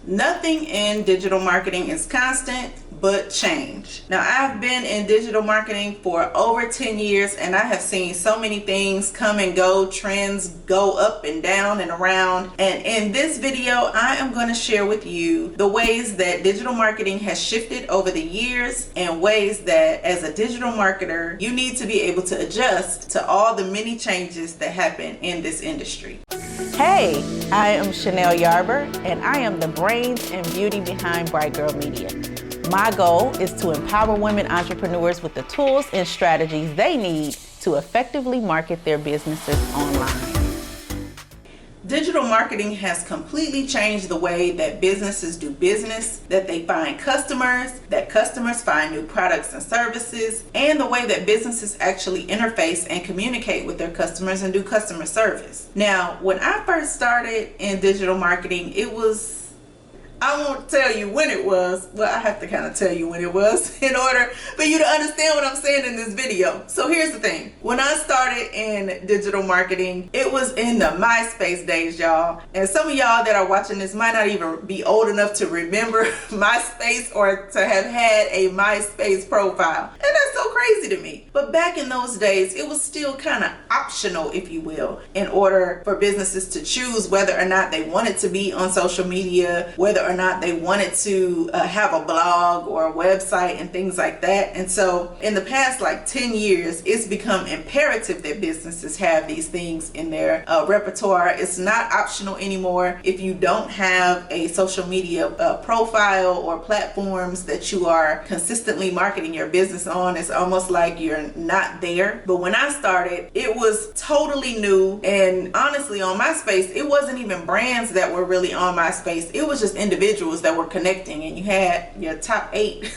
Nothing in digital marketing is constant but change. Now, I've been in digital marketing for over 10 years and I have seen so many things come and go, trends go up and down and around. And in this video, I am going to share with you the ways that digital marketing has shifted over the years and ways that as a digital marketer, you need to be able to adjust to all the many changes that happen in this industry. Hey, I am Chanel Yarber and I am the brains and beauty behind Bright Girl Media. My goal is to empower women entrepreneurs with the tools and strategies they need to effectively market their businesses online. Digital marketing has completely changed the way that businesses do business, that they find customers, that customers find new products and services, and the way that businesses actually interface and communicate with their customers and do customer service. Now, when I first started in digital marketing, I won't tell you when it was. Well, I have to kind of tell you when it was in order for you to understand what I'm saying in this video. So here's the thing. When I started in digital marketing, it was in the MySpace days, y'all. And some of y'all that are watching this might not even be old enough to remember MySpace or to have had a MySpace profile. And that's so crazy to me. But back in those days, it was still kind of optional, if you will, in order for businesses to choose whether or not they wanted to be on social media, whether or not they wanted to have a blog or a website and things like that. And so in the past 10 years, it's become imperative that businesses have these things in their repertoire. It's not optional anymore. If you don't have a social media profile or platforms that you are consistently marketing your business on, it's almost like you're not there. But when I started, it was totally new. And honestly, on MySpace, it wasn't even brands that were really on MySpace. It was just individuals that were connecting, and you had your top 8.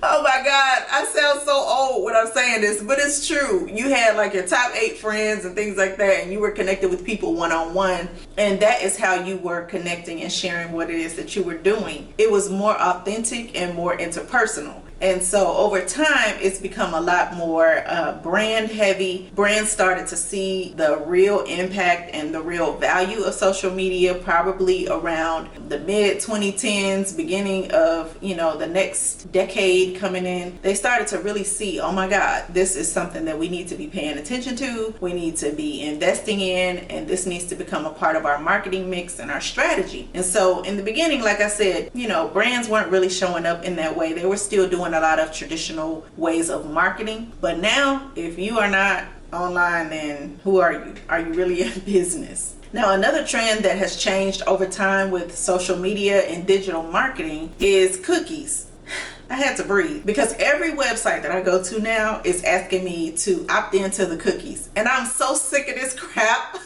Oh my God, I sound so old when I'm saying this, but it's true. You had like your top 8 friends and things like that, and you were connected with people one-on-one, and that is how you were connecting and sharing what it is that you were doing. It was more authentic and more interpersonal. And so over time, it's become a lot more brand heavy. Brands started to see the real impact and the real value of social media probably around the mid 2010s, beginning of, the next decade coming in. They started to really see, oh my God, this is something that we need to be paying attention to. We need to be investing in, and this needs to become a part of our marketing mix and our strategy. And so in the beginning, like I said, brands weren't really showing up in that way. They were still doing a lot of traditional ways of marketing. But now, if you are not online, then who are you? Are you really in business? Now, another trend that has changed over time with social media and digital marketing is cookies. I had to breathe because every website that I go to now is asking me to opt into the cookies. And I'm so sick of this crap.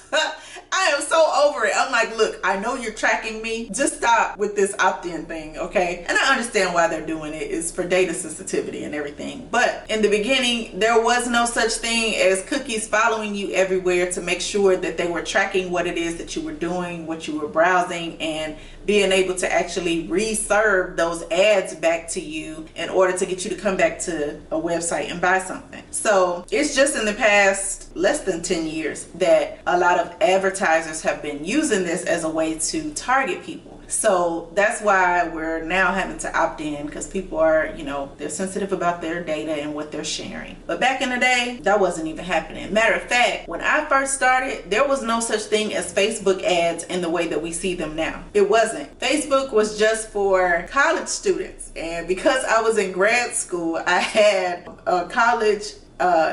I am so over it. I'm like, look, I know you're tracking me. Just stop with this opt-in thing, okay? And I understand why they're doing it. It's for data sensitivity and everything. But in the beginning, there was no such thing as cookies following you everywhere to make sure that they were tracking what it is that you were doing, what you were browsing, and being able to actually reserve those ads back to you in order to get you to come back to a website and buy something. So it's just in the past less than 10 years that a lot of advertisers have been using this as a way to target people. So that's why we're now having to opt in, because people are, they're sensitive about their data and what they're sharing. But back in the day, that wasn't even happening. Matter of fact, when I first started, there was no such thing as Facebook ads in the way that we see them now. It wasn't. Facebook was just for college students. And because I was in grad school, I had a college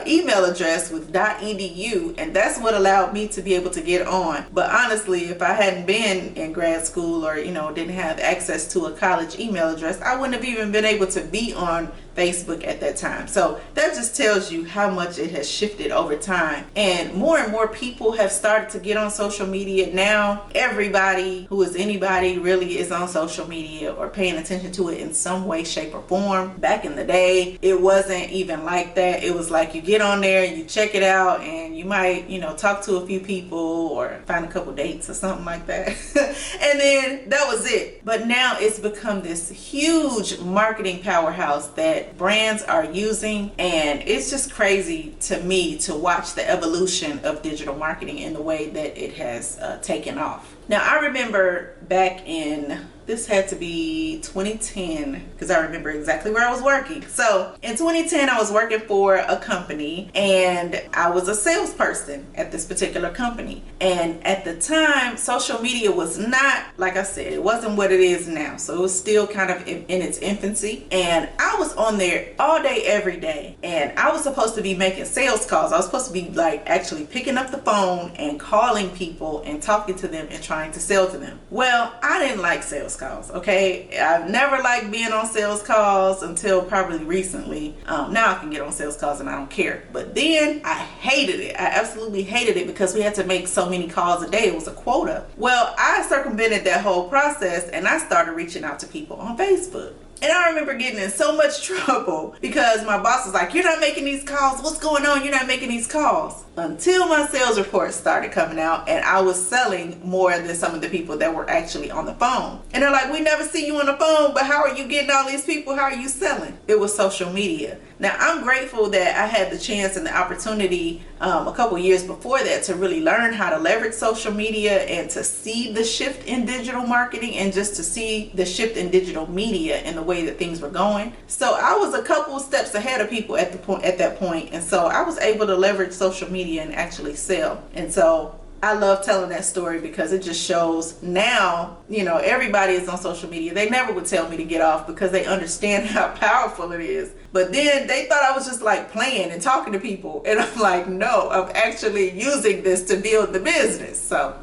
email address with .edu, and that's what allowed me to be able to get on. But honestly, if I hadn't been in grad school or didn't have access to a college email address, I wouldn't have even been able to be on Facebook at that time. So that just tells you how much it has shifted over time. And more people have started to get on social media now. Everybody who is anybody really is on social media or paying attention to it in some way, shape, or form. Back in the day, it wasn't even like that. It was like you get on there and you check it out, and you might, talk to a few people or find a couple dates or something like that. And then that was it. But now it's become this huge marketing powerhouse that brands are using, and it's just crazy to me to watch the evolution of digital marketing in the way that it has taken off. Now, I remember back in, this had to be 2010, because I remember exactly where I was working. So in 2010, I was working for a company, and I was a salesperson at this particular company. And at the time, social media was not, like I said, it wasn't what it is now. So it was still kind of in its infancy. And I was on there all day, every day. And I was supposed to be making sales calls. I was supposed to be like actually picking up the phone and calling people and talking to them and trying to sell to them. Well, I didn't like sales calls. Okay, I've never liked being on sales calls until probably recently. Now I can get on sales calls and I don't care, but then I hated it. I absolutely hated it because we had to make so many calls a day. It was a quota. Well, I circumvented that whole process and I started reaching out to people on Facebook. And I remember getting in so much trouble because my boss was like, "You're not making these calls. What's going on? You're not making these calls." Until my sales reports started coming out and I was selling more than some of the people that were actually on the phone. And they're like, "We never see you on the phone, but how are you getting all these people? How are you selling?" It was social media. Now, I'm grateful that I had the chance and the opportunity a couple years before that to really learn how to leverage social media and to see the shift in digital marketing and just to see the shift in digital media and the way that things were going. So I was a couple steps ahead of people at that point, and so I was able to leverage social media and actually sell. And so I love telling that story because it just shows now, everybody is on social media. They never would tell me to get off because they understand how powerful it is. But then they thought I was just like playing and talking to people. And I'm like, no, I'm actually using this to build the business. So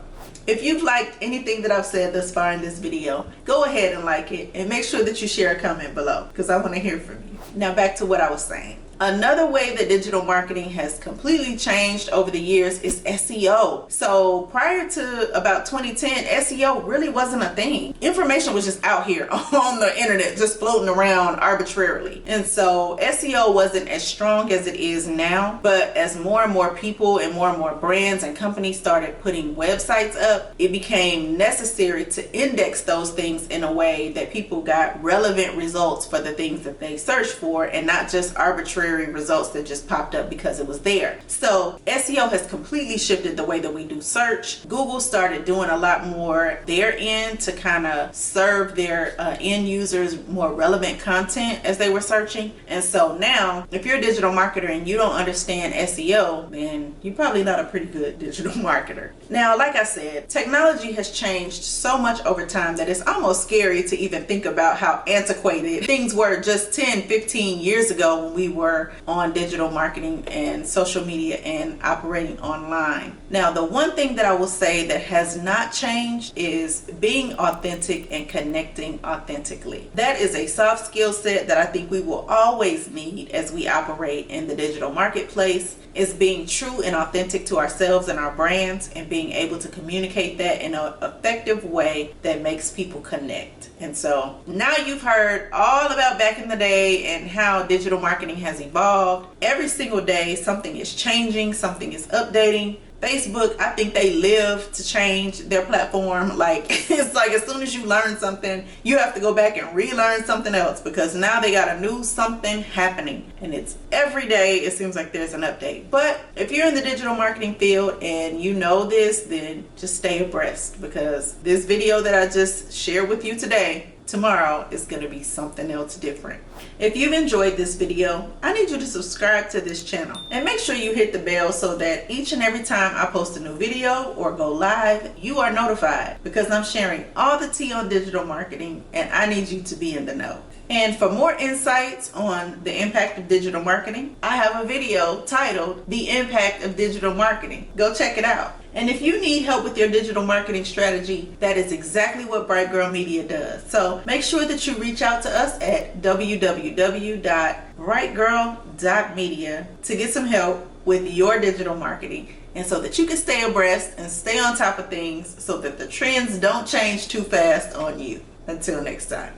if you've liked anything that I've said thus far in this video, go ahead and like it and make sure that you share a comment below because I want to hear from you. Now back to what I was saying. Another way that digital marketing has completely changed over the years is SEO. So prior to about 2010, SEO really wasn't a thing. Information was just out here on the internet, just floating around arbitrarily. And so SEO wasn't as strong as it is now. But as more and more people and more brands and companies started putting websites up, it became necessary to index those things in a way that people got relevant results for the things that they searched for and not just arbitrary results that just popped up because it was there. So SEO has completely shifted the way that we do search. Google started doing a lot more their end to kind of serve their end users more relevant content as they were searching. And so now if you're a digital marketer and you don't understand SEO, then you're probably not a pretty good digital marketer. Now, like I said, technology has changed so much over time that it's almost scary to even think about how antiquated things were just 10-15 years ago when we were on digital marketing and social media and operating online. Now, the one thing that I will say that has not changed is being authentic and connecting authentically. That is a soft skill set that I think we will always need as we operate in the digital marketplace, is being true and authentic to ourselves and our brands and being able to communicate that in an effective way that makes people connect. And so now you've heard all about back in the day and how digital marketing has evolved. Every single day something is changing, something is updating. Facebook, I think they live to change their platform. Like, it's like as soon as you learn something, you have to go back and relearn something else because now they got a new something happening. And it's every day, it seems like there's an update. But if you're in the digital marketing field and you know this, then just stay abreast because this video that I just shared with you today, tomorrow is going to be something else different. If you've enjoyed this video, I need you to subscribe to this channel and make sure you hit the bell so that each and every time I post a new video or go live, you are notified because I'm sharing all the tea on digital marketing and I need you to be in the know. And for more insights on the impact of digital marketing, I have a video titled The Impact of Digital Marketing. Go check it out. And if you need help with your digital marketing strategy, that is exactly what Bright Girl Media does. So make sure that you reach out to us at www.brightgirl.media to get some help with your digital marketing and so that you can stay abreast and stay on top of things so that the trends don't change too fast on you. Until next time.